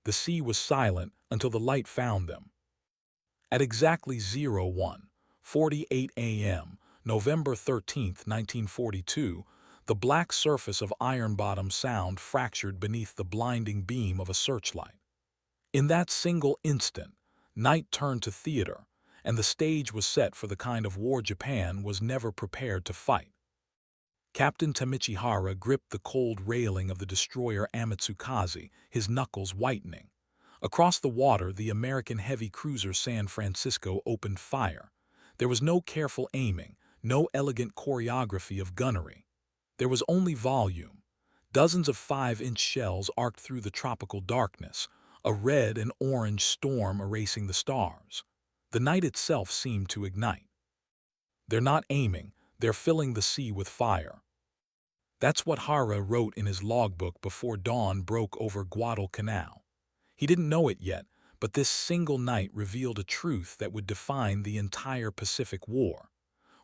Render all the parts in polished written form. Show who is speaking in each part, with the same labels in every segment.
Speaker 1: The sea was silent until the light found them. At exactly 01:48 a.m., November 13, 1942, the black surface of Iron Bottom Sound fractured beneath the blinding beam of a searchlight. In that single instant, night turned to theater, and the stage was set for the kind of war Japan was never prepared to fight. Captain Tameichi Hara gripped the cold railing of the destroyer Amatsukaze, his knuckles whitening. Across the water, the American heavy cruiser San Francisco opened fire. There was no careful aiming, no elegant choreography of gunnery. There was only volume. Dozens of 5-inch shells arced through the tropical darkness, a red and orange storm erasing the stars. The night itself seemed to ignite. "They're not aiming, they're filling the sea with fire." That's what Hara wrote in his logbook before dawn broke over Guadalcanal. He didn't know it yet, but this single night revealed a truth that would define the entire Pacific War.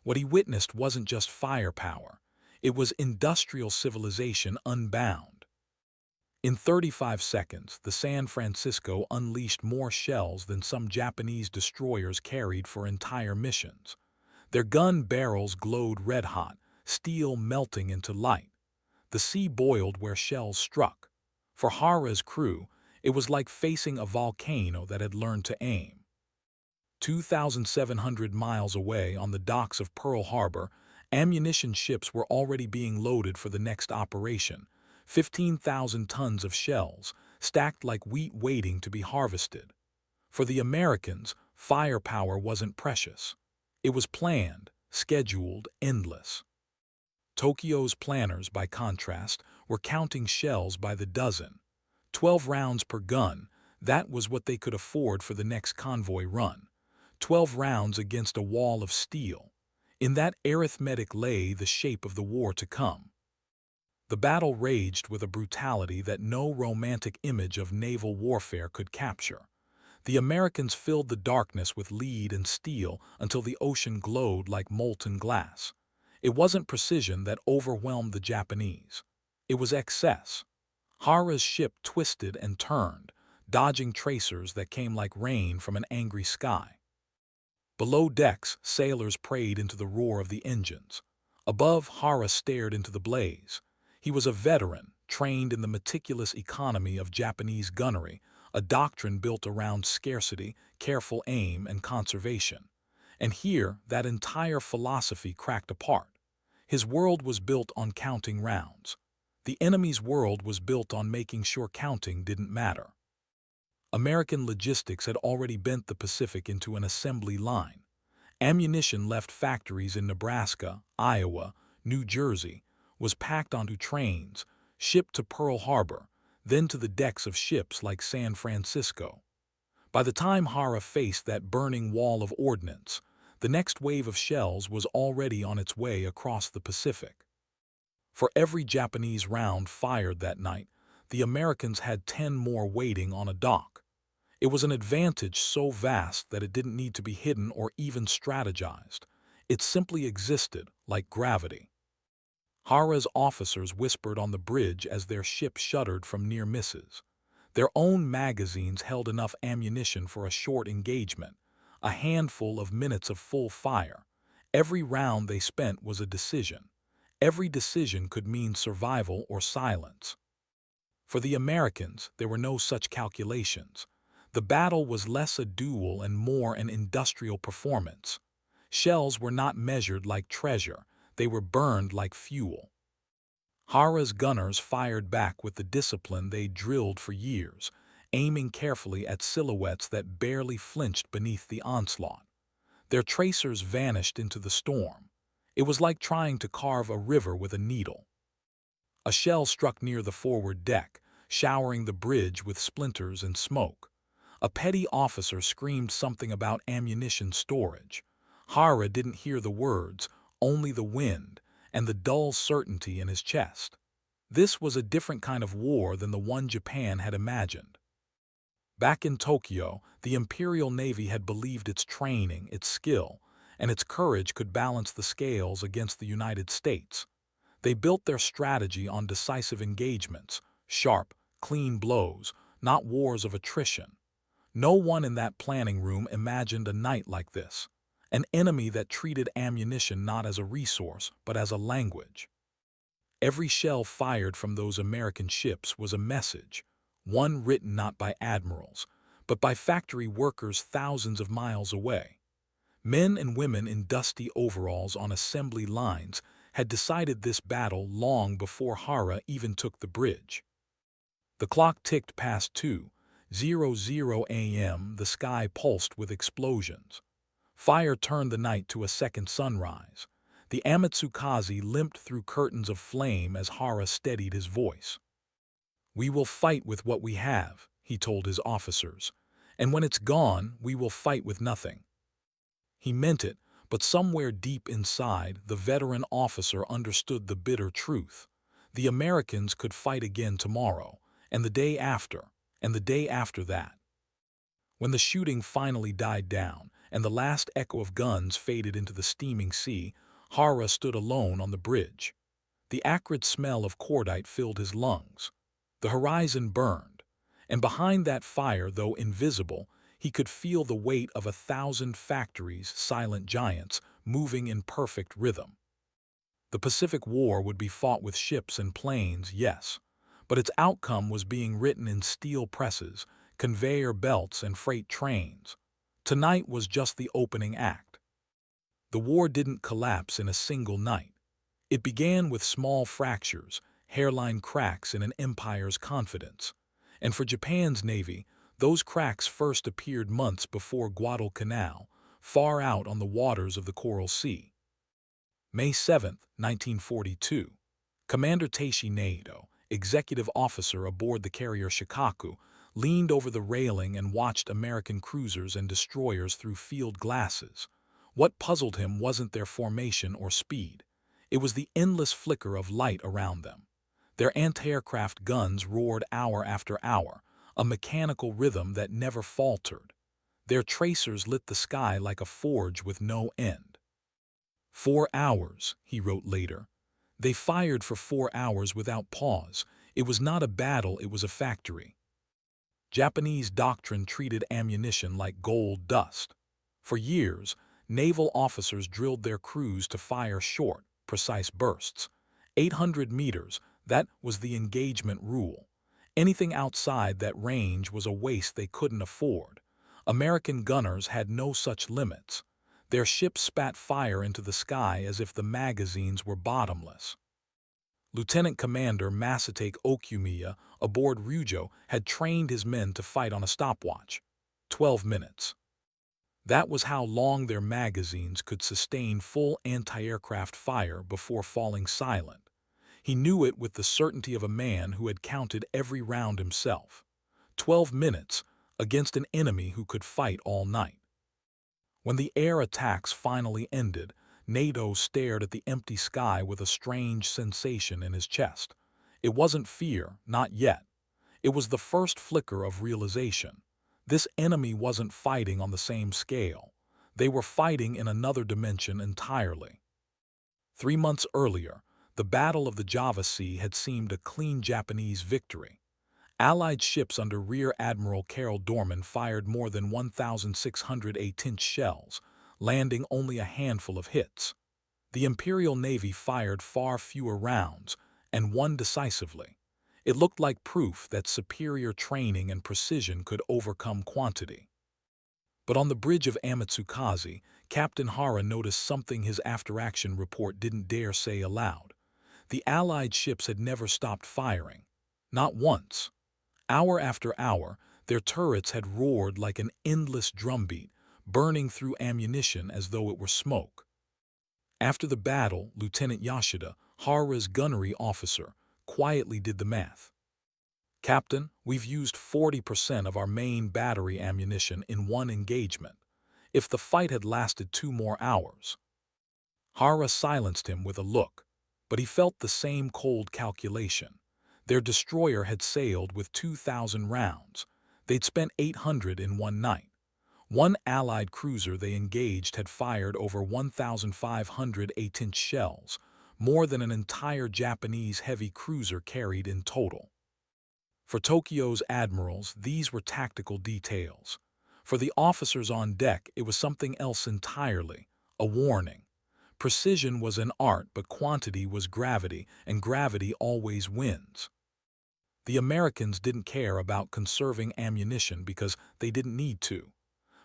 Speaker 1: What he witnessed wasn't just firepower. It was industrial civilization unbound. In 35 seconds, the San Francisco unleashed more shells than some Japanese destroyers carried for entire missions. Their gun barrels glowed red-hot, steel melting into light. The sea boiled where shells struck. For Hara's crew, it was like facing a volcano that had learned to aim. 2,700 miles away on the docks of Pearl Harbor, ammunition ships were already being loaded for the next operation. 15,000 tons of shells, stacked like wheat waiting to be harvested. For the Americans, firepower wasn't precious. It was planned, scheduled, endless. Tokyo's planners, by contrast, were counting shells by the dozen. 12 rounds per gun, that was what they could afford for the next convoy run. 12 rounds against a wall of steel. In that arithmetic lay the shape of the war to come. The battle raged with a brutality that no romantic image of naval warfare could capture. The Americans filled the darkness with lead and steel until the ocean glowed like molten glass. It wasn't precision that overwhelmed the Japanese. It was excess. Hara's ship twisted and turned, dodging tracers that came like rain from an angry sky. Below decks, sailors prayed into the roar of the engines. Above, Hara stared into the blaze. He was a veteran, trained in the meticulous economy of Japanese gunnery, a doctrine built around scarcity, careful aim, and conservation. And here, that entire philosophy cracked apart. His world was built on counting rounds. The enemy's world was built on making sure counting didn't matter. American logistics had already bent the Pacific into an assembly line. Ammunition left factories in Nebraska, Iowa, New Jersey, was packed onto trains, shipped to Pearl Harbor, then to the decks of ships like San Francisco. By the time Hara faced that burning wall of ordnance, the next wave of shells was already on its way across the Pacific. For every Japanese round fired that night, the Americans had 10 more waiting on a dock. It was an advantage so vast that it didn't need to be hidden or even strategized. It simply existed, like gravity. Hara's officers whispered on the bridge as their ship shuddered from near misses. Their own magazines held enough ammunition for a short engagement, a handful of minutes of full fire. Every round they spent was a decision. Every decision could mean survival or silence. For the Americans, there were no such calculations. The battle was less a duel and more an industrial performance. Shells were not measured like treasure, they were burned like fuel. Hara's gunners fired back with the discipline they'd drilled for years, aiming carefully at silhouettes that barely flinched beneath the onslaught. Their tracers vanished into the storm. It was like trying to carve a river with a needle. A shell struck near the forward deck, showering the bridge with splinters and smoke. A petty officer screamed something about ammunition storage. Hara didn't hear the words, only the wind, and the dull certainty in his chest. This was a different kind of war than the one Japan had imagined. Back in Tokyo, the Imperial Navy had believed its training, its skill, and its courage could balance the scales against the United States. They built their strategy on decisive engagements, sharp, clean blows, not wars of attrition. No one in that planning room imagined a night like this. An enemy that treated ammunition not as a resource, but as a language. Every shell fired from those American ships was a message, one written not by admirals, but by factory workers thousands of miles away. Men and women in dusty overalls on assembly lines had decided this battle long before Hara even took the bridge. The clock ticked past 2:00 a.m., the sky pulsed with explosions. Fire turned the night to a second sunrise. The Amatsukaze limped through curtains of flame as Hara steadied his voice. "We will fight with what we have," he told his officers, "and when it's gone, we will fight with nothing." He meant it, but somewhere deep inside, the veteran officer understood the bitter truth. The Americans could fight again tomorrow, and the day after, and the day after that. When the shooting finally died down, and the last echo of guns faded into the steaming sea, Hara stood alone on the bridge. The acrid smell of cordite filled his lungs. The horizon burned, and behind that fire, though invisible, he could feel the weight of 1,000 factories, silent giants, moving in perfect rhythm. The Pacific War would be fought with ships and planes, yes, but its outcome was being written in steel presses, conveyor belts, and freight trains. Tonight was just the opening act. The war didn't collapse in a single night. It began with small fractures, hairline cracks in an empire's confidence. And for Japan's Navy, those cracks first appeared months before Guadalcanal, far out on the waters of the Coral Sea. May 7, 1942. Commander Taishi Naito, executive officer aboard the carrier Shikaku, leaned over the railing and watched American cruisers and destroyers through field glasses. What puzzled him wasn't their formation or speed. It was the endless flicker of light around them. Their anti-aircraft guns roared hour after hour, a mechanical rhythm that never faltered. Their tracers lit the sky like a forge with no end. 4 hours, he wrote later. They fired for 4 hours without pause. It was not a battle, it was a factory. Japanese doctrine treated ammunition like gold dust. For years, naval officers drilled their crews to fire short, precise bursts. 800 meters, that was the engagement rule. Anything outside that range was a waste they couldn't afford. American gunners had no such limits. Their ships spat fire into the sky as if the magazines were bottomless. Lieutenant Commander Masatake Okumiya, aboard Ryujo, had trained his men to fight on a stopwatch. 12 minutes. That was how long their magazines could sustain full anti-aircraft fire before falling silent. He knew it with the certainty of a man who had counted every round himself. 12 minutes against an enemy who could fight all night. When the air attacks finally ended, Naito stared at the empty sky with a strange sensation in his chest. It wasn't fear, not yet. It was the first flicker of realization. This enemy wasn't fighting on the same scale. They were fighting in another dimension entirely. 3 months earlier, the Battle of the Java Sea had seemed a clean Japanese victory. Allied ships under Rear Admiral Carol Dorman fired more than 1,600 8-inch shells, landing only a handful of hits. The Imperial Navy fired far fewer rounds and won decisively. It looked like proof that superior training and precision could overcome quantity. But on the bridge of Amatsukaze, Captain Hara noticed something his after-action report didn't dare say aloud. The Allied ships had never stopped firing. Not once. Hour after hour, their turrets had roared like an endless drumbeat, burning through ammunition as though it were smoke. After the battle, Lieutenant Yoshida, Hara's gunnery officer, quietly did the math. "Captain, we've used 40% of our main battery ammunition in one engagement. If the fight had lasted 2 more hours." Hara silenced him with a look, but he felt the same cold calculation. Their destroyer had sailed with 2,000 rounds. They'd spent 800 in one night. One Allied cruiser they engaged had fired over 1,500 8-inch shells, more than an entire Japanese heavy cruiser carried in total. For Tokyo's admirals, these were tactical details. For the officers on deck, it was something else entirely, a warning. Precision was an art, but quantity was gravity, and gravity always wins. The Americans didn't care about conserving ammunition because they didn't need to.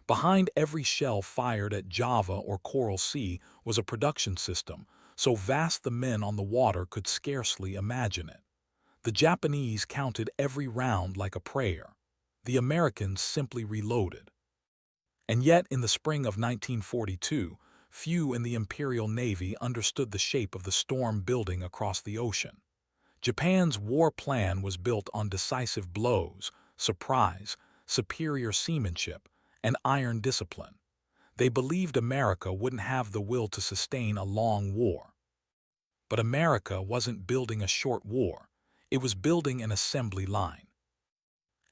Speaker 1: Behind every shell fired at Java or Coral Sea was a production system, so vast the men on the water could scarcely imagine it. The Japanese counted every round like a prayer. The Americans simply reloaded. And yet, in the spring of 1942, few in the Imperial Navy understood the shape of the storm building across the ocean. Japan's war plan was built on decisive blows, surprise, superior seamanship, and iron discipline. They believed America wouldn't have the will to sustain a long war. But America wasn't building a short war. It was building an assembly line.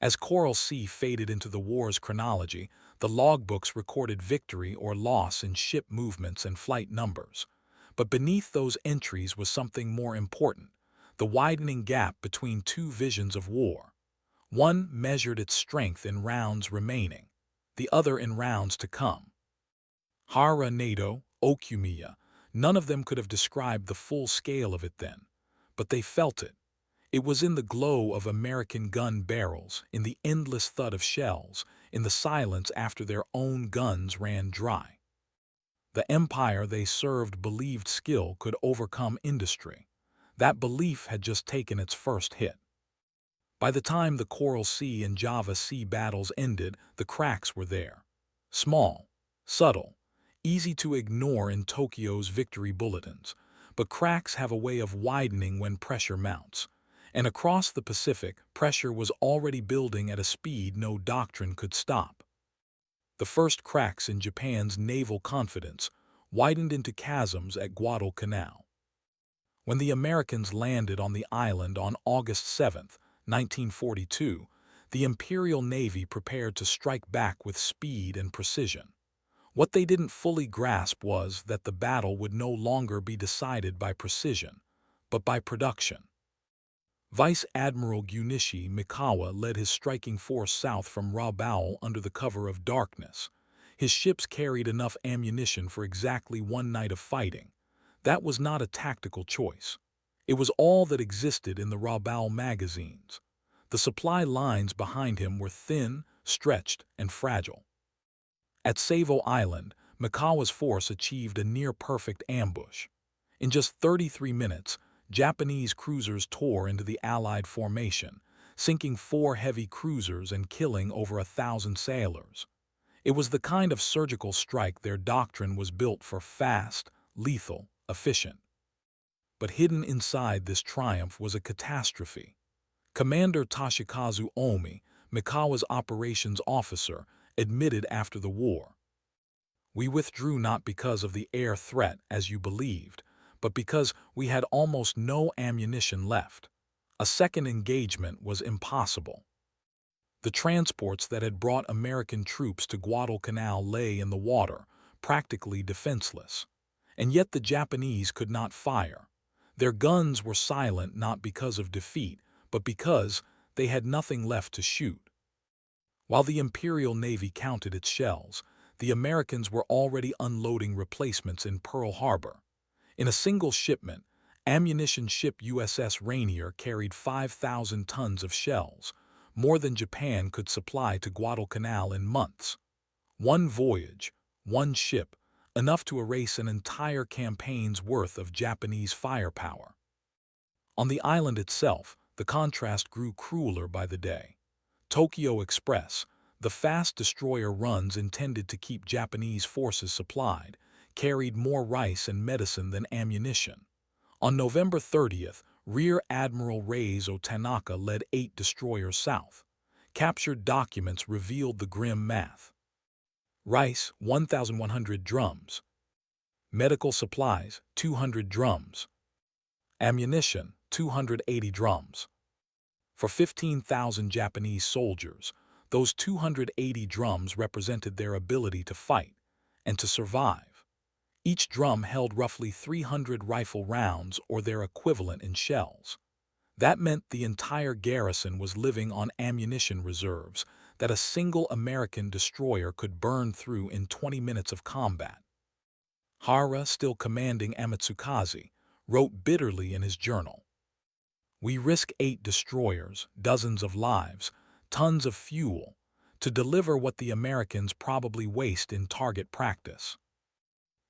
Speaker 1: As Coral Sea faded into the war's chronology, the logbooks recorded victory or loss in ship movements and flight numbers. But beneath those entries was something more important, the widening gap between two visions of war. One measured its strength in rounds remaining, the other in rounds to come. Hara Nado, Okumiya, none of them could have described the full scale of it then, but they felt it. It was in the glow of American gun barrels, in the endless thud of shells, in the silence after their own guns ran dry. The empire they served believed skill could overcome industry. That belief had just taken its first hit. By the time the Coral Sea and Java Sea battles ended, the cracks were there. Small, subtle, easy to ignore in Tokyo's victory bulletins, but cracks have a way of widening when pressure mounts. And across the Pacific, pressure was already building at a speed no doctrine could stop. The first cracks in Japan's naval confidence widened into chasms at Guadalcanal. When the Americans landed on the island on August 7, 1942, the Imperial Navy prepared to strike back with speed and precision. What they didn't fully grasp was that the battle would no longer be decided by precision, but by production. Vice Admiral Junichi Mikawa led his striking force south from Rabaul under the cover of darkness. His ships carried enough ammunition for exactly one night of fighting. That was not a tactical choice. It was all that existed in the Rabaul magazines. The supply lines behind him were thin, stretched, and fragile. At Savo Island, Mikawa's force achieved a near-perfect ambush. In just 33 minutes, Japanese cruisers tore into the Allied formation, sinking 4 heavy cruisers and killing over 1,000 sailors. It was the kind of surgical strike their doctrine was built for: fast, lethal, efficient. But hidden inside this triumph was a catastrophe. Commander Toshikazu Omi, Mikawa's operations officer, admitted after the war, "We withdrew not because of the air threat, as you believed, but because we had almost no ammunition left. A second engagement was impossible." The transports that had brought American troops to Guadalcanal lay in the water, practically defenseless. And yet the Japanese could not fire. Their guns were silent not because of defeat, but because they had nothing left to shoot. While the Imperial Navy counted its shells, the Americans were already unloading replacements in Pearl Harbor. In a single shipment, ammunition ship USS Rainier carried 5,000 tons of shells, more than Japan could supply to Guadalcanal in months. One voyage, one ship, enough to erase an entire campaign's worth of Japanese firepower. On the island itself, the contrast grew crueler by the day. Tokyo Express, the fast destroyer runs intended to keep Japanese forces supplied, carried more rice and medicine than ammunition. On November 30th, Rear Admiral Reizo Tanaka led 8 destroyers south. Captured documents revealed the grim math. Rice, 1,100 drums. Medical supplies, 200 drums. Ammunition, 280 drums. For 15,000 Japanese soldiers, those 280 drums represented their ability to fight and to survive. Each drum held roughly 300 rifle rounds or their equivalent in shells. That meant the entire garrison was living on ammunition reserves that a single American destroyer could burn through in 20 minutes of combat. Hara, still commanding Amatsukaze, wrote bitterly in his journal, "We risk 8 destroyers, dozens of lives, tons of fuel, to deliver what the Americans probably waste in target practice."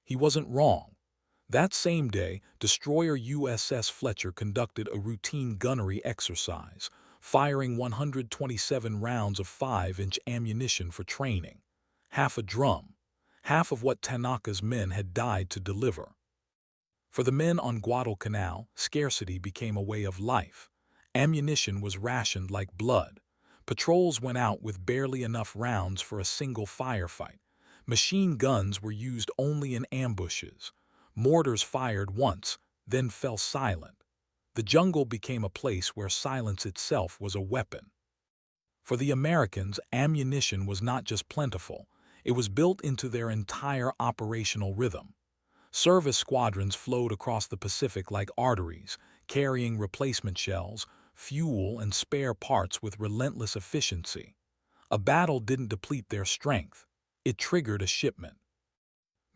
Speaker 1: He wasn't wrong. That same day, destroyer USS Fletcher conducted a routine gunnery exercise, firing 127 rounds of 5-inch ammunition for training. Half a drum, half of what Tanaka's men had died to deliver. For the men on Guadalcanal, scarcity became a way of life. Ammunition was rationed like blood. Patrols went out with barely enough rounds for a single firefight. Machine guns were used only in ambushes. Mortars fired once, then fell silent. The jungle became a place where silence itself was a weapon. For the Americans, ammunition was not just plentiful, it was built into their entire operational rhythm. Service squadrons flowed across the Pacific like arteries, carrying replacement shells, fuel, and spare parts with relentless efficiency. A battle didn't deplete their strength, it triggered a shipment.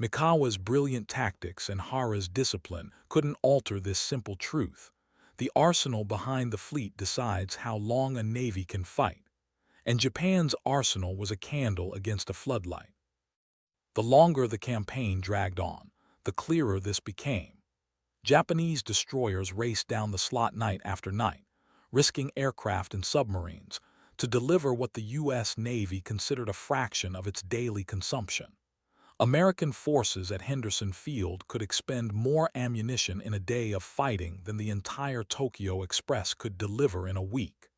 Speaker 1: Mikawa's brilliant tactics and Hara's discipline couldn't alter this simple truth. The arsenal behind the fleet decides how long a navy can fight, and Japan's arsenal was a candle against a floodlight. The longer the campaign dragged on, the clearer this became. Japanese destroyers raced down the slot night after night, risking aircraft and submarines, to deliver what the U.S. Navy considered a fraction of its daily consumption. American forces at Henderson Field could expend more ammunition in a day of fighting than the entire Tokyo Express could deliver in a week.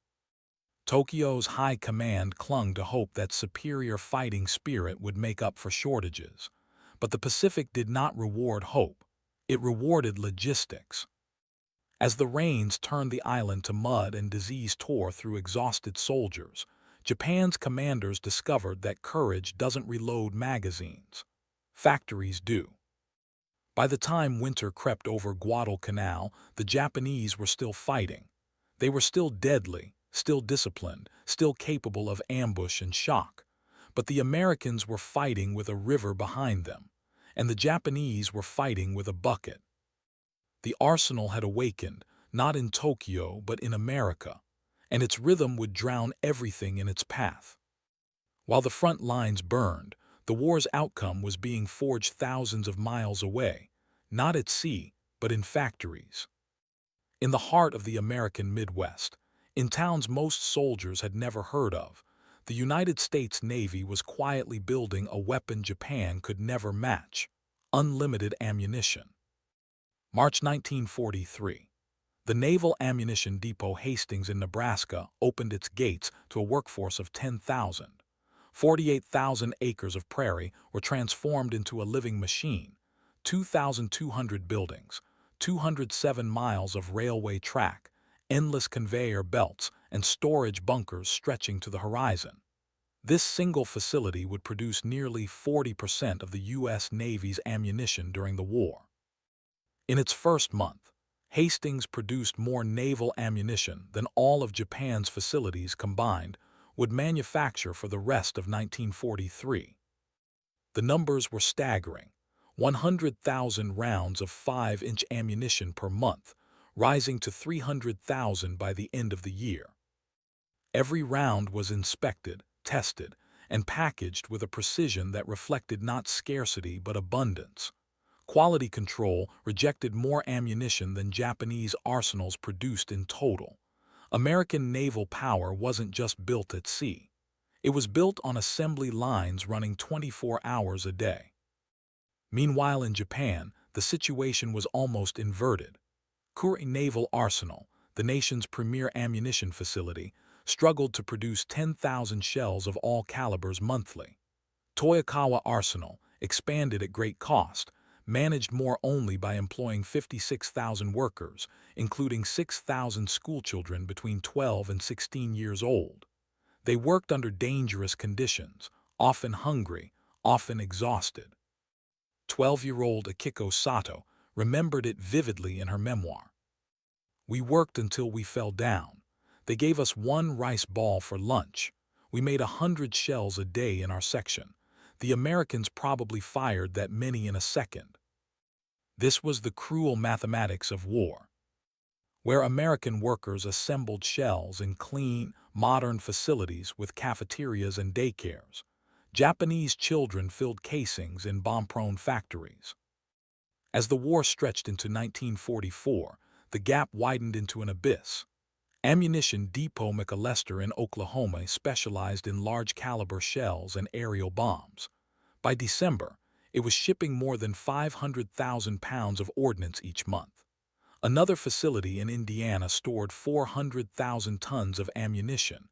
Speaker 1: Tokyo's high command clung to hope that superior fighting spirit would make up for shortages. But the Pacific did not reward hope, it rewarded logistics. As the rains turned the island to mud and disease tore through exhausted soldiers, Japan's commanders discovered that courage doesn't reload magazines. Factories do. By the time winter crept over Guadalcanal, the Japanese were still fighting. They were still deadly, still disciplined, still capable of ambush and shock. But the Americans were fighting with a river behind them, and the Japanese were fighting with a bucket. The arsenal had awakened, not in Tokyo but in America, and its rhythm would drown everything in its path. While the front lines burned, the war's outcome was being forged thousands of miles away, not at sea, but in factories. In the heart of the American Midwest, in towns most soldiers had never heard of, the United States Navy was quietly building a weapon Japan could never match: unlimited ammunition. March 1943. The Naval Ammunition Depot Hastings in Nebraska opened its gates to a workforce of 10,000. 48,000 acres of prairie were transformed into a living machine, 2,200 buildings, 207 miles of railway track, endless conveyor belts, and storage bunkers stretching to the horizon. This single facility would produce nearly 40% of the U.S. Navy's ammunition during the war. In its first month, Hastings produced more naval ammunition than all of Japan's facilities combined would manufacture for the rest of 1943. The numbers were staggering: 100,000 rounds of 5-inch ammunition per month, rising to 300,000 by the end of the year. Every round was inspected, tested, and packaged with a precision that reflected not scarcity but abundance. Quality control rejected more ammunition than Japanese arsenals produced in total. American naval power wasn't just built at sea. It was built on assembly lines running 24 hours a day. Meanwhile, in Japan, the situation was almost inverted. Kure Naval Arsenal, the nation's premier ammunition facility, struggled to produce 10,000 shells of all calibers monthly. Toyokawa Arsenal, expanded at great cost, managed more only by employing 56,000 workers, including 6,000 schoolchildren between 12 and 16 years old. They worked under dangerous conditions, often hungry, often exhausted. 12-year-old Akiko Sato remembered it vividly in her memoir. We worked until we fell down. They gave us one rice ball for lunch. We made 100 shells a day in our section. The Americans probably fired that many in a second. This was the cruel mathematics of war, where American workers assembled shells in clean, modern facilities with cafeterias and daycares. Japanese children filled casings in bomb-prone factories. As the war stretched into 1944, the gap widened into an abyss. Ammunition Depot McAllister in Oklahoma specialized in large-caliber shells and aerial bombs. By December, it was shipping more than 500,000 pounds of ordnance each month. Another facility in Indiana stored 400,000 tons of ammunition,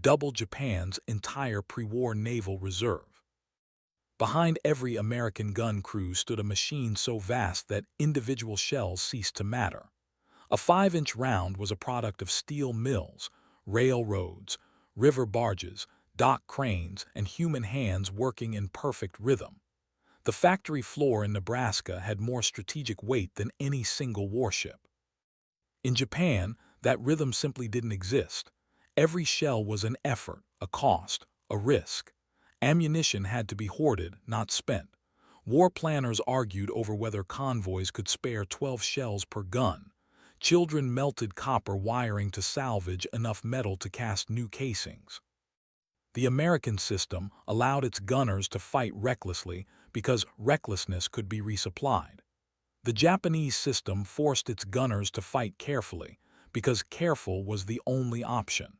Speaker 1: double Japan's entire pre-war naval reserve. Behind every American gun crew stood a machine so vast that individual shells ceased to matter. A 5-inch round was a product of steel mills, railroads, river barges, dock cranes, and human hands working in perfect rhythm. The factory floor in Nebraska had more strategic weight than any single warship. In Japan, that rhythm simply didn't exist. Every shell was an effort, a cost, a risk. Ammunition had to be hoarded, not spent. War planners argued over whether convoys could spare 12 shells per gun. Children melted copper wiring to salvage enough metal to cast new casings. The American system allowed its gunners to fight recklessly because recklessness could be resupplied. The Japanese system forced its gunners to fight carefully because careful was the only option.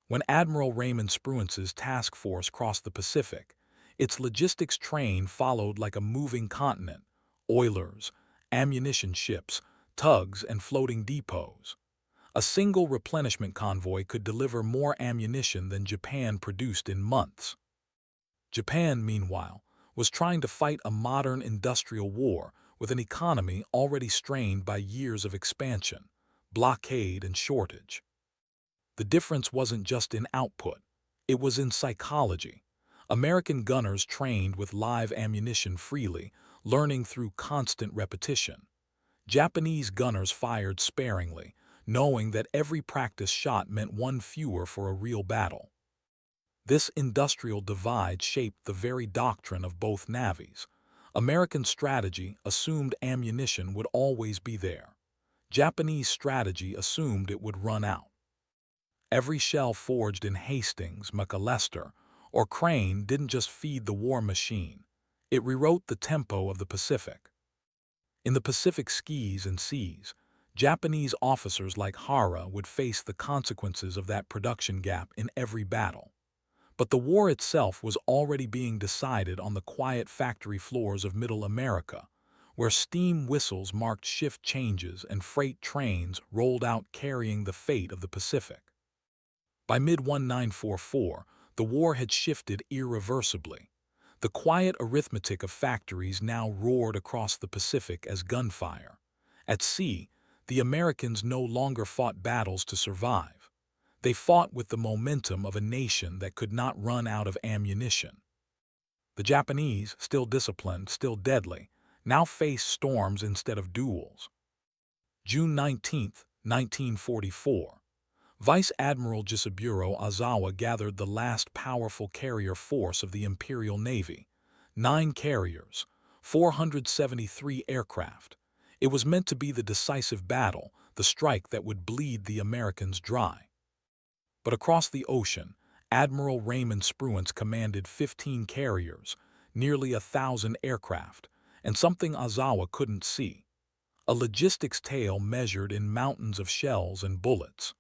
Speaker 1: When Admiral Raymond Spruance's task force crossed the Pacific, its logistics train followed like a moving continent: oilers, ammunition ships, tugs, and floating depots. A single replenishment convoy could deliver more ammunition than Japan produced in months. Japan, meanwhile, was trying to fight a modern industrial war with an economy already strained by years of expansion, blockade, and shortage. The difference wasn't just in output, it was in psychology. American gunners trained with live ammunition freely, learning through constant repetition. Japanese gunners fired sparingly, knowing that every practice shot meant one fewer for a real battle. This industrial divide shaped the very doctrine of both navies. American strategy assumed ammunition would always be there. Japanese strategy assumed it would run out. Every shell forged in Hastings, McAllister, or Crane didn't just feed the war machine. It rewrote the tempo of the Pacific. In the Pacific skies and seas, Japanese officers like Hara would face the consequences of that production gap in every battle. But the war itself was already being decided on the quiet factory floors of Middle America, where steam whistles marked shift changes and freight trains rolled out carrying the fate of the Pacific. By mid-1944, the war had shifted irreversibly. The quiet arithmetic of factories now roared across the Pacific as gunfire. At sea, the Americans no longer fought battles to survive. They fought with the momentum of a nation that could not run out of ammunition. The Japanese, still disciplined, still deadly, now faced storms instead of duels. June 19, 1944. Vice Admiral Jisaburo Ozawa gathered the last powerful carrier force of the Imperial Navy. 9 carriers, 473 aircraft. It was meant to be the decisive battle, the strike that would bleed the Americans dry. But across the ocean, Admiral Raymond Spruance commanded 15 carriers, nearly 1,000 aircraft, and something Ozawa couldn't see: a logistics tale measured in mountains of shells and bullets.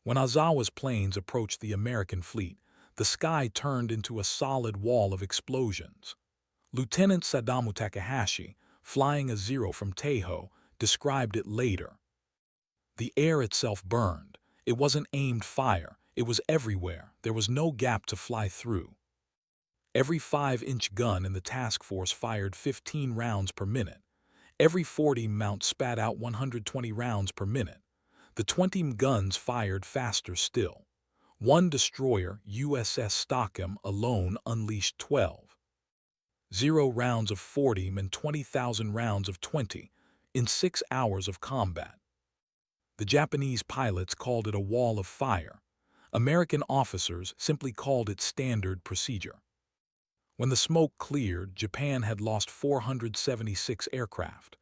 Speaker 1: When Ozawa's planes approached the American fleet, the sky turned into a solid wall of explosions. Lieutenant Sadamu Takahashi, flying a Zero from Teiho, described it later. The air itself burned. It wasn't aimed fire, it was everywhere. There was no gap to fly through. Every 5-inch gun in the task force fired 15 rounds per minute. Every 40 mount spat out 120 rounds per minute. The 20 guns fired faster still. One destroyer, USS Stockham, alone unleashed 12.0 rounds of 40 and 20,000 rounds of 20 in 6 hours of combat. The Japanese pilots called it a wall of fire. American officers simply called it standard procedure. When the smoke cleared, Japan had lost 476 aircraft.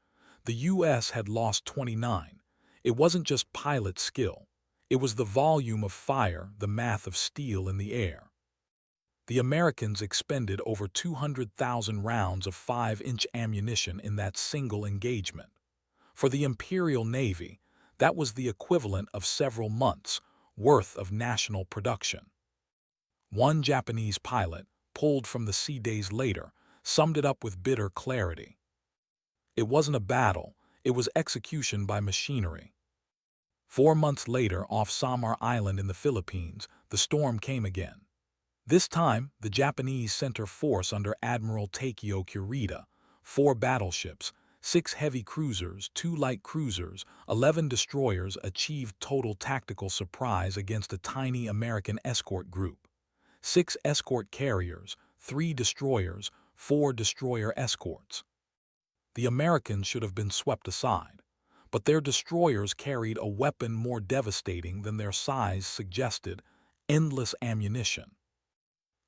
Speaker 1: The U.S. had lost 29. It wasn't just pilot skill. It was the volume of fire, the math of steel in the air. The Americans expended over 200,000 rounds of 5-inch ammunition in that single engagement. For the Imperial Navy, that was the equivalent of several months' worth of national production. One Japanese pilot, pulled from the sea days later, summed it up with bitter clarity. It wasn't a battle, it was execution by machinery. 4 months later, off Samar Island in the Philippines, the storm came again. This time, the Japanese sent a force under Admiral Takeo Kurita, 4 battleships, 6 heavy cruisers, 2 light cruisers, 11 destroyers achieved total tactical surprise against a tiny American escort group. 6 escort carriers, 3 destroyers, 4 destroyer escorts. The Americans should have been swept aside, but their destroyers carried a weapon more devastating than their size suggested: endless ammunition.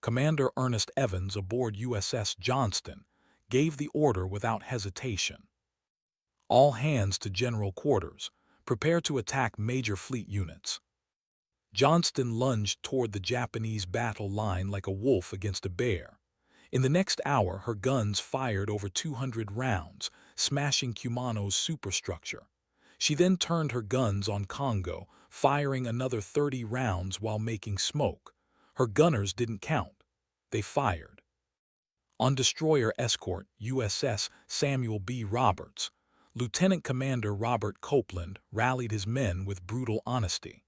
Speaker 1: Commander Ernest Evans aboard USS Johnston gave the order without hesitation. All hands to general quarters, prepare to attack major fleet units. Johnston lunged toward the Japanese battle line like a wolf against a bear. In the next hour, her guns fired over 200 rounds, smashing Kumano's superstructure. She then turned her guns on Congo, firing another 30 rounds while making smoke. Her gunners didn't count. They fired. On destroyer escort USS Samuel B. Roberts, Lieutenant Commander Robert Copeland rallied his men with brutal honesty.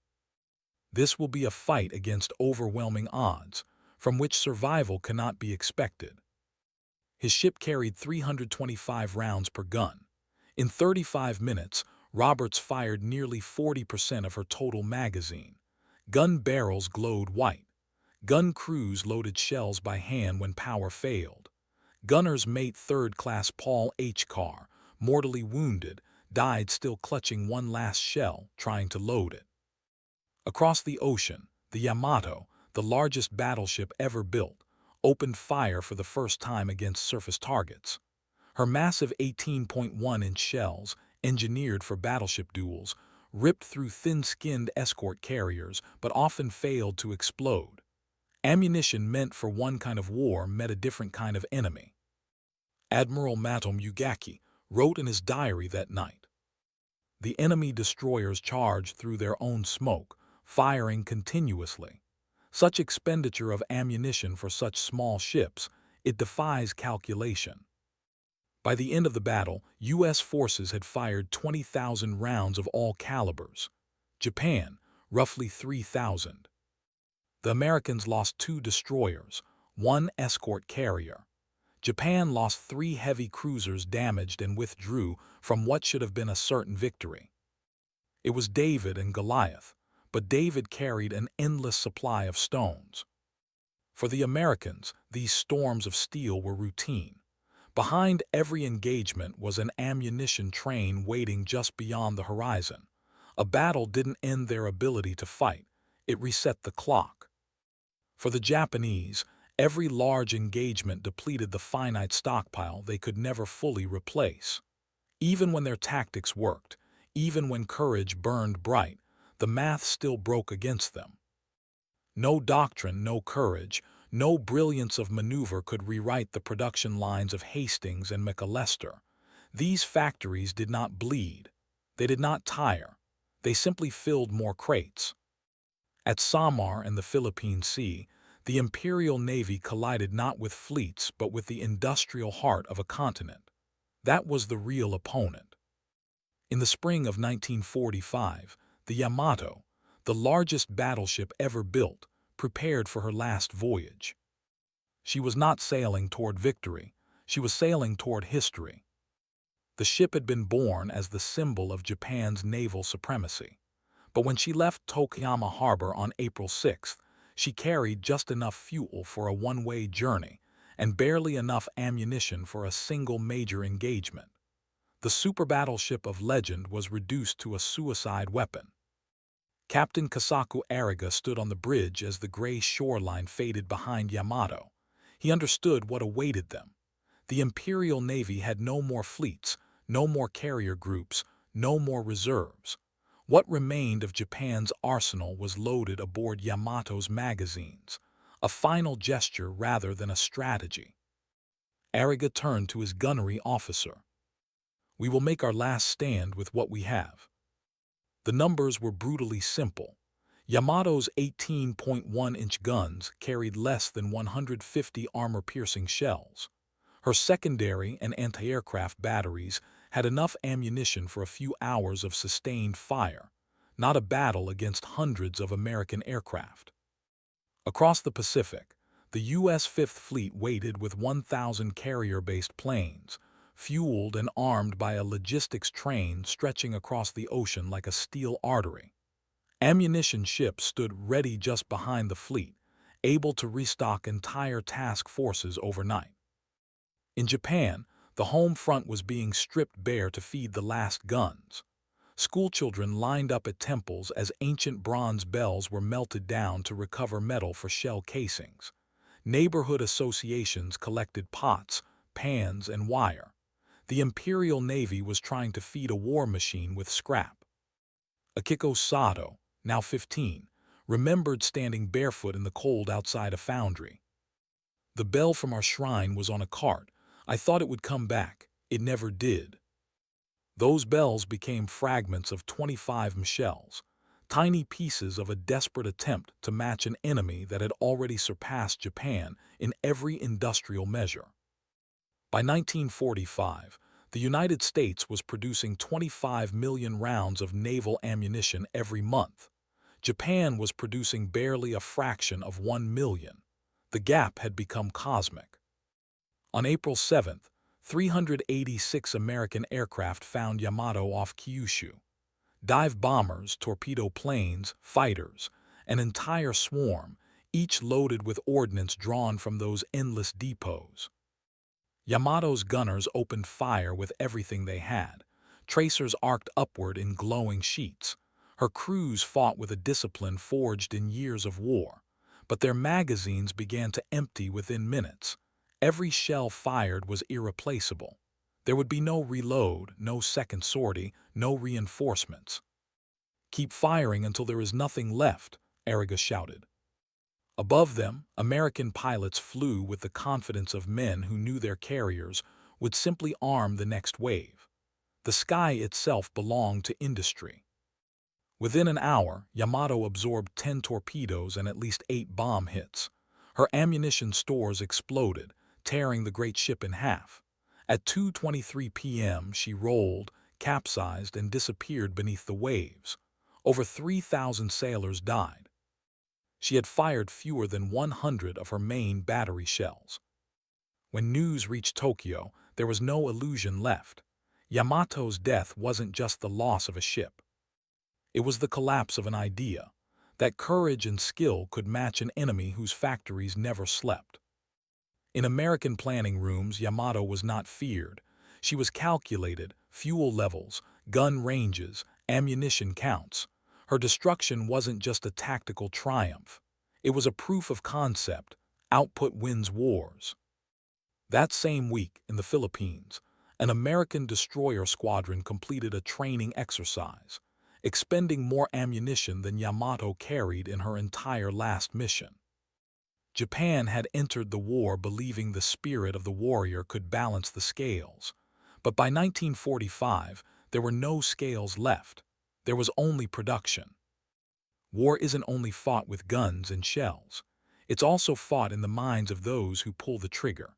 Speaker 1: This will be a fight against overwhelming odds, from which survival cannot be expected. His ship carried 325 rounds per gun. In 35 minutes, Roberts fired nearly 40% of her total magazine. Gun barrels glowed white. Gun crews loaded shells by hand when power failed. Gunner's mate third-class Paul H. Carr, mortally wounded, died still clutching one last shell, trying to load it. Across the ocean, the Yamato, the largest battleship ever built, opened fire for the first time against surface targets. Her massive 18.1-inch shells, engineered for battleship duels, ripped through thin-skinned escort carriers but often failed to explode. Ammunition meant for one kind of war met a different kind of enemy. Admiral Matom Ugaki wrote in his diary that night, "The enemy destroyers charged through their own smoke, firing continuously. Such expenditure of ammunition for such small ships, it defies calculation." By the end of the battle, U.S. forces had fired 20,000 rounds of all calibers. Japan, roughly 3,000. The Americans lost 2 destroyers, 1 escort carrier. Japan lost 3 heavy cruisers damaged and withdrew from what should have been a certain victory. It was David and Goliath, but David carried an endless supply of stones. For the Americans, these storms of steel were routine. Behind every engagement was an ammunition train waiting just beyond the horizon. A battle didn't end their ability to fight, it reset the clock. For the Japanese, every large engagement depleted the finite stockpile they could never fully replace. Even when their tactics worked, even when courage burned bright, the math still broke against them. No doctrine, no courage, no brilliance of maneuver could rewrite the production lines of Hastings and McAllister. These factories did not bleed. They did not tire. They simply filled more crates. At Samar and the Philippine Sea, the Imperial Navy collided not with fleets but with the industrial heart of a continent. That was the real opponent. In the spring of 1945, the Yamato, the largest battleship ever built, prepared for her last voyage. She was not sailing toward victory, she was sailing toward history. The ship had been born as the symbol of Japan's naval supremacy. But when she left Tokuyama Harbor on April 6th, she carried just enough fuel for a one-way journey and barely enough ammunition for a single major engagement. The super battleship of legend was reduced to a suicide weapon. Captain Kasaku Ariga stood on the bridge as the gray shoreline faded behind Yamato. He understood what awaited them. The Imperial Navy had no more fleets, no more carrier groups, no more reserves. What remained of Japan's arsenal was loaded aboard Yamato's magazines, a final gesture rather than a strategy. Ariga turned to his gunnery officer. "We will make our last stand with what we have." The numbers were brutally simple. Yamato's 18.1-inch guns carried less than 150 armor-piercing shells. Her secondary and anti-aircraft batteries had enough ammunition for a few hours of sustained fire, not a battle against hundreds of American aircraft. Across the Pacific, the U.S. Fifth Fleet waited with 1,000 carrier-based planes, fueled and armed by a logistics train stretching across the ocean like a steel artery. Ammunition ships stood ready just behind the fleet, able to restock entire task forces overnight. In Japan, the home front was being stripped bare to feed the last guns. Schoolchildren lined up at temples as ancient bronze bells were melted down to recover metal for shell casings. Neighborhood associations collected pots, pans, and wire. The Imperial Navy was trying to feed a war machine with scrap. Akiko Sato, now 15, remembered standing barefoot in the cold outside a foundry. "The bell from our shrine was on a cart. I thought it would come back. It never did." Those bells became fragments of 25 shells, tiny pieces of a desperate attempt to match an enemy that had already surpassed Japan in every industrial measure. By 1945, the United States was producing 25 million rounds of naval ammunition every month. Japan was producing barely a fraction of 1 million. The gap had become cosmic. On April 7th, 386 American aircraft found Yamato off Kyushu. Dive bombers, torpedo planes, fighters, an entire swarm, each loaded with ordnance drawn from those endless depots. Yamato's gunners opened fire with everything they had. Tracers arced upward in glowing sheets. Her crews fought with a discipline forged in years of war. But their magazines began to empty within minutes. Every shell fired was irreplaceable. There would be no reload, no second sortie, no reinforcements. "Keep firing until there is nothing left," Ariga shouted. Above them, American pilots flew with the confidence of men who knew their carriers would simply arm the next wave. The sky itself belonged to industry. Within an hour, Yamato absorbed 10 torpedoes and at least 8 bomb hits. Her ammunition stores exploded, tearing the great ship in half. At 2:23 p.m., she rolled, capsized, and disappeared beneath the waves. Over 3,000 sailors died. She had fired fewer than 100 of her main battery shells. When news reached Tokyo, there was no illusion left. Yamato's death wasn't just the loss of a ship. It was the collapse of an idea, that courage and skill could match an enemy whose factories never slept. In American planning rooms, Yamato was not feared. She was calculated: fuel levels, gun ranges, ammunition counts. Her destruction wasn't just a tactical triumph. It was a proof of concept: output wins wars. That same week, in the Philippines, an American destroyer squadron completed a training exercise, expending more ammunition than Yamato carried in her entire last mission. Japan had entered the war believing the spirit of the warrior could balance the scales. But by 1945, there were no scales left. There was only production. War isn't only fought with guns and shells. It's also fought in the minds of those who pull the trigger.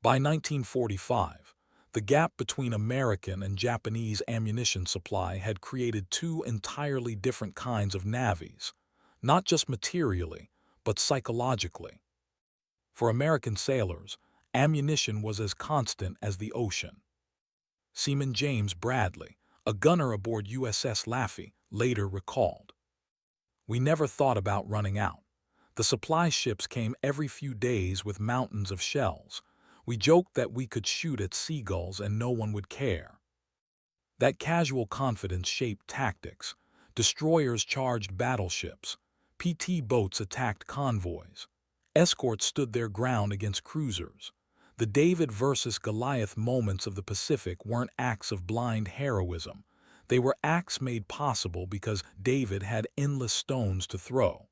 Speaker 1: By 1945, the gap between American and Japanese ammunition supply had created two entirely different kinds of navies, not just materially, but psychologically. For American sailors, ammunition was as constant as the ocean. Seaman James Bradley, a gunner aboard USS Laffey, later recalled, "We never thought about running out. The supply ships came every few days with mountains of shells. We joked that we could shoot at seagulls and no one would care. That casual confidence shaped tactics. Destroyers charged battleships. PT boats attacked convoys. Escorts stood their ground against cruisers. The David versus Goliath moments of the Pacific weren't acts of blind heroism. They were acts made possible because David had endless stones to throw.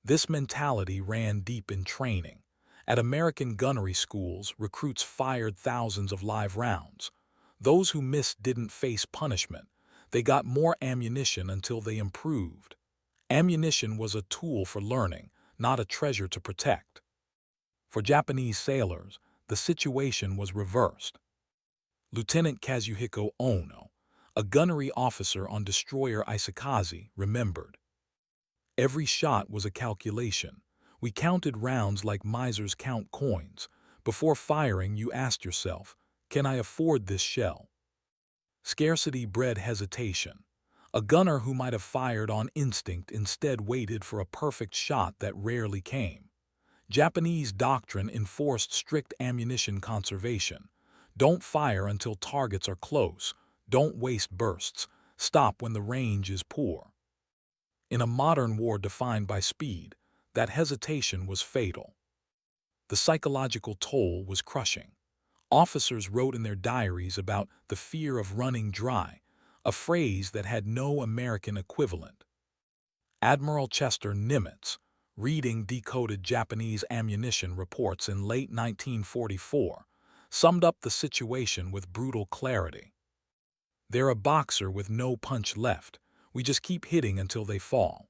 Speaker 1: This mentality ran deep in training. At American gunnery schools, recruits fired thousands of live rounds. Those who missed didn't face punishment. They got more ammunition until they improved. Ammunition was a tool for learning, not a treasure to protect. For Japanese sailors, the situation was reversed. Lieutenant Kazuhiko Ono, a gunnery officer on destroyer Isakaze, remembered. Every shot was a calculation. We counted rounds like misers count coins. Before firing, you asked yourself, can I afford this shell? Scarcity bred hesitation. A gunner who might have fired on instinct instead waited for a perfect shot that rarely came. Japanese doctrine enforced strict ammunition conservation. Don't fire until targets are close. Don't waste bursts. Stop when the range is poor. In a modern war defined by speed, that hesitation was fatal. The psychological toll was crushing. Officers wrote in their diaries about the fear of running dry, a phrase that had no American equivalent. Admiral Chester Nimitz, reading decoded Japanese ammunition reports in late 1944, summed up the situation with brutal clarity. They're a boxer with no punch left. We just keep hitting until they fall.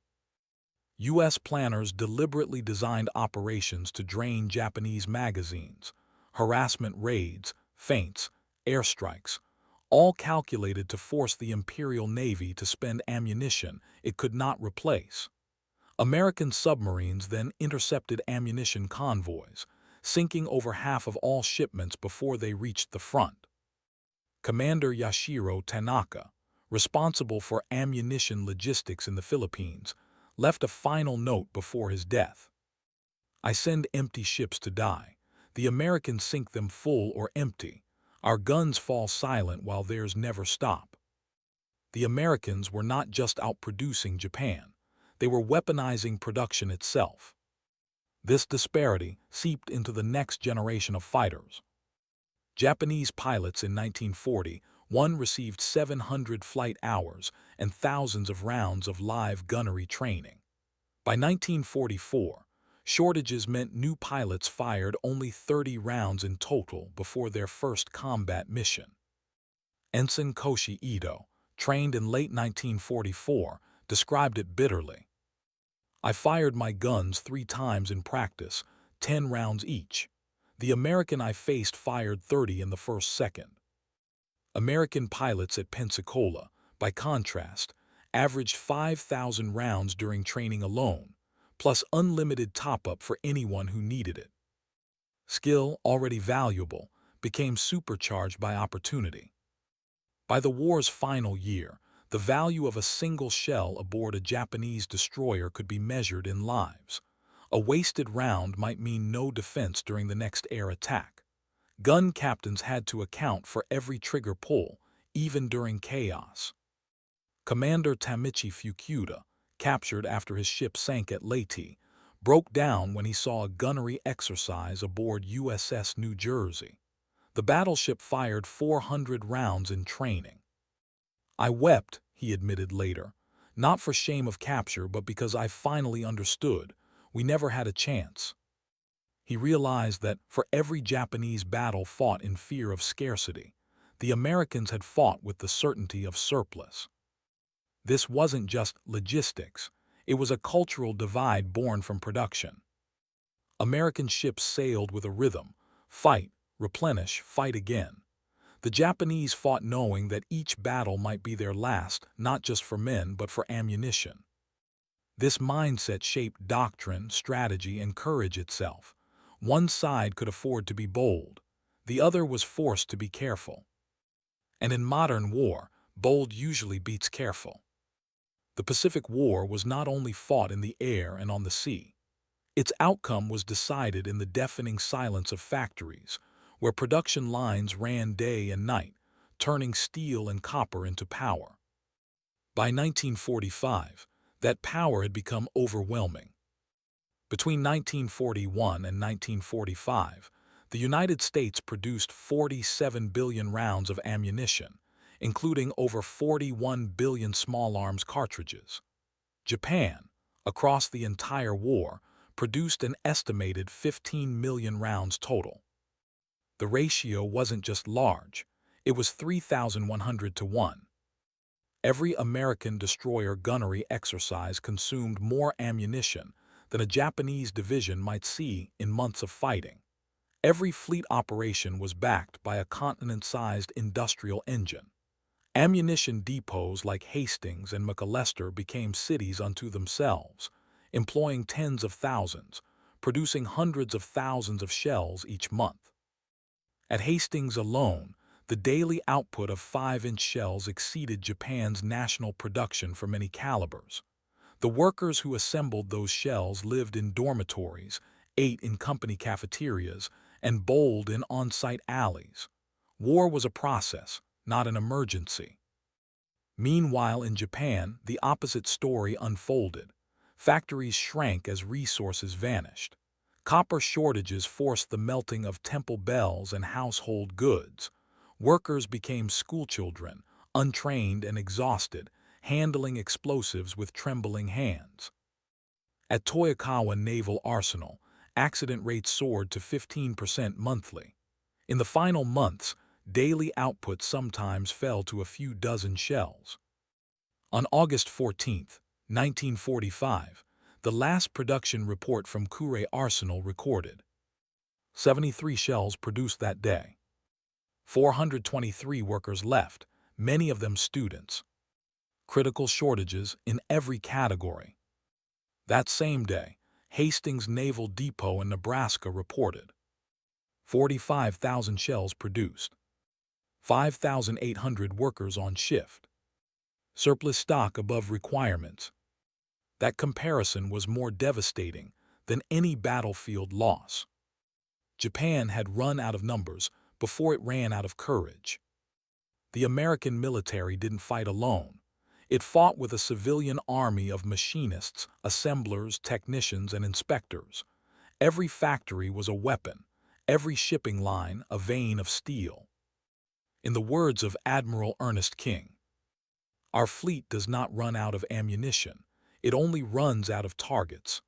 Speaker 1: U.S. planners deliberately designed operations to drain Japanese magazines, harassment raids, feints, airstrikes, all calculated to force the Imperial Navy to spend ammunition it could not replace. American submarines then intercepted ammunition convoys, sinking over half of all shipments before they reached the front. Commander Yashiro Tanaka, responsible for ammunition logistics in the Philippines, left a final note before his death. I send empty ships to die. The Americans sink them full or empty. Our guns fall silent while theirs never stop. The Americans were not just outproducing Japan. They were weaponizing production itself. This disparity seeped into the next generation of fighters. Japanese pilots in 1941 received 700 flight hours and thousands of rounds of live gunnery training. By 1944, shortages meant new pilots fired only 30 rounds in total before their first combat mission. Ensign Koshi Ito, trained in late 1944, described it bitterly. I fired my guns 3 times in practice, 10 rounds each. The American I faced fired 30 in the first second. American pilots at Pensacola, by contrast, averaged 5,000 rounds during training alone, plus unlimited top-up for anyone who needed it. Skill, already valuable, became supercharged by opportunity. By the war's final year, the value of a single shell aboard a Japanese destroyer could be measured in lives. A wasted round might mean no defense during the next air attack. Gun captains had to account for every trigger pull, even during chaos. Commander Tameichi Hara, captured after his ship sank at Leyte, broke down when he saw a gunnery exercise aboard USS New Jersey. The battleship fired 400 rounds in training. I wept, he admitted later, not for shame of capture but because I finally understood. We never had a chance. He realized that for every Japanese battle fought in fear of scarcity, the Americans had fought with the certainty of surplus. This wasn't just logistics, it was a cultural divide born from production. American ships sailed with a rhythm: fight, replenish, fight again. The Japanese fought knowing that each battle might be their last, not just for men but for ammunition. This mindset shaped doctrine, strategy, and courage itself. One side could afford to be bold, the other was forced to be careful. And in modern war, bold usually beats careful. The Pacific War was not only fought in the air and on the sea. Its outcome was decided in the deafening silence of factories, where production lines ran day and night, turning steel and copper into power. By 1945, that power had become overwhelming. Between 1941 and 1945, the United States produced 47 billion rounds of ammunition, including over 41 billion small arms cartridges. Japan, across the entire war, produced an estimated 15 million rounds total. The ratio wasn't just large, it was 3,100 to 1. Every American destroyer gunnery exercise consumed more ammunition than a Japanese division might see in months of fighting. Every fleet operation was backed by a continent-sized industrial engine. Ammunition depots like Hastings and McAllister became cities unto themselves, employing tens of thousands, producing hundreds of thousands of shells each month. At Hastings alone, the daily output of 5-inch shells exceeded Japan's national production for many calibers. The workers who assembled those shells lived in dormitories, ate in company cafeterias, and bowled in on-site alleys. War was a process, not an emergency. Meanwhile, in Japan, the opposite story unfolded. Factories shrank as resources vanished. Copper shortages forced the melting of temple bells and household goods. Workers became schoolchildren, untrained and exhausted, handling explosives with trembling hands. At Toyokawa Naval Arsenal, accident rates soared to 15% monthly. In the final months, daily output sometimes fell to a few dozen shells. On August 14, 1945, the last production report from Kure Arsenal recorded 73 shells produced that day. 423 workers left, many of them students. Critical shortages in every category. That same day, Hastings Naval Depot in Nebraska reported 45,000 shells produced. 5,800 workers on shift. Surplus stock above requirements. That comparison was more devastating than any battlefield loss. Japan had run out of numbers before it ran out of courage. The American military didn't fight alone. It fought with a civilian army of machinists, assemblers, technicians, and inspectors. Every factory was a weapon, every shipping line a vein of steel. In the words of Admiral Ernest King, "Our fleet does not run out of ammunition, it only runs out of targets."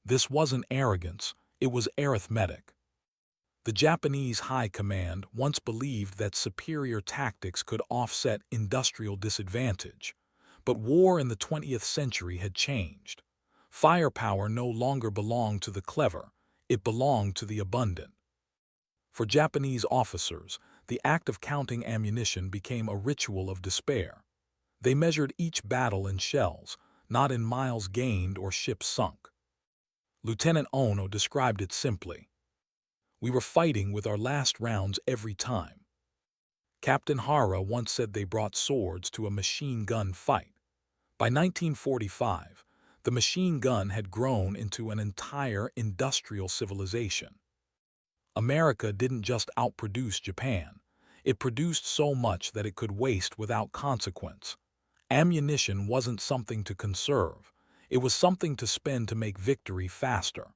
Speaker 1: This wasn't arrogance, it was arithmetic. The Japanese High Command once believed that superior tactics could offset industrial disadvantage, but war in the 20th century had changed. Firepower no longer belonged to the clever, it belonged to the abundant. For Japanese officers, the act of counting ammunition became a ritual of despair. They measured each battle in shells, not in miles gained or ships sunk. Lieutenant Ono described it simply: "We were fighting with our last rounds every time." Captain Hara once said they brought swords to a machine gun fight. By 1945, the machine gun had grown into an entire industrial civilization. America didn't just outproduce Japan. It produced so much that it could waste without consequence. Ammunition wasn't something to conserve. It was something to spend to make victory faster.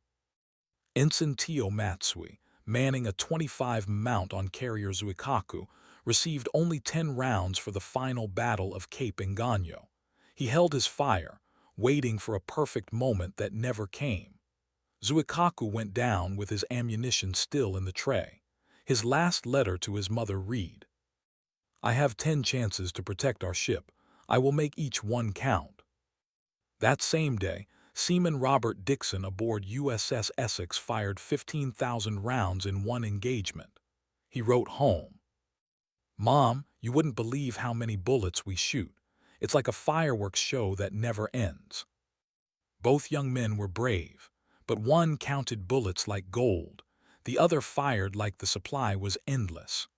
Speaker 1: Ensign Tio Matsui, manning a 25 mount on carrier Zuikaku, received only 10 rounds for the final battle of Cape Engano. He held his fire, waiting for a perfect moment that never came. Zuikaku went down with his ammunition still in the tray. His last letter to his mother read, "I have 10 chances to protect our ship. I will make each one count." That same day, Seaman Robert Dixon aboard USS Essex fired 15,000 rounds in one engagement. He wrote home, "Mom, you wouldn't believe how many bullets we shoot. It's like a fireworks show that never ends." Both young men were brave, but one counted bullets like gold. The other fired like the supply was endless.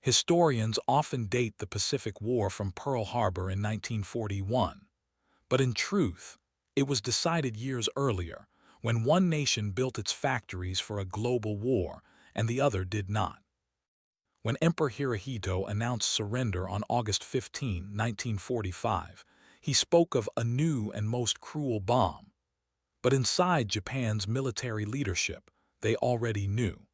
Speaker 1: Historians often date the Pacific War from Pearl Harbor in 1941. But in truth, it was decided years earlier, when one nation built its factories for a global war and the other did not. When Emperor Hirohito announced surrender on August 15, 1945, he spoke of a new and most cruel bomb. But inside Japan's military leadership, they already knew.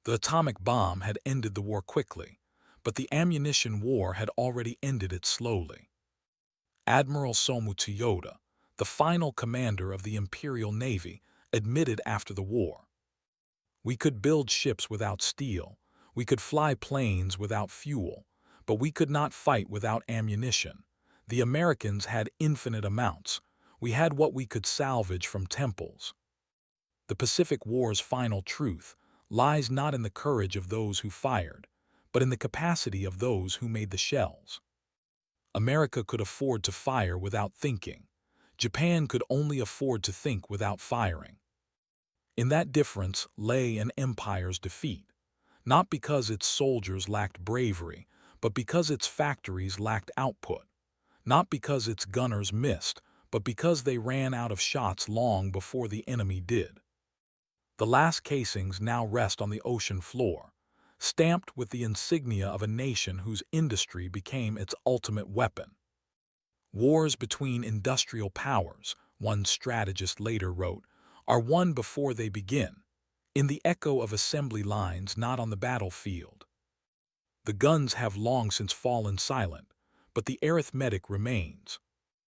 Speaker 1: The atomic bomb had ended the war quickly, but the ammunition war had already ended it slowly. Admiral Somu Toyoda, the final commander of the Imperial Navy, admitted after the war, "We could build ships without steel, we could fly planes without fuel, but we could not fight without ammunition. The Americans had infinite amounts. We had what we could salvage from temples." The Pacific War's final truth lies not in the courage of those who fired, but in the capacity of those who made the shells. America could afford to fire without thinking. Japan could only afford to think without firing. In that difference lay an empire's defeat, not because its soldiers lacked bravery, but because its factories lacked output, not because its gunners missed, but because they ran out of shots long before the enemy did. The last casings now rest on the ocean floor, stamped with the insignia of a nation whose industry became its ultimate weapon. Wars between industrial powers, one strategist later wrote, are won before they begin, in the echo of assembly lines, not on the battlefield. The guns have long since fallen silent, but the arithmetic remains.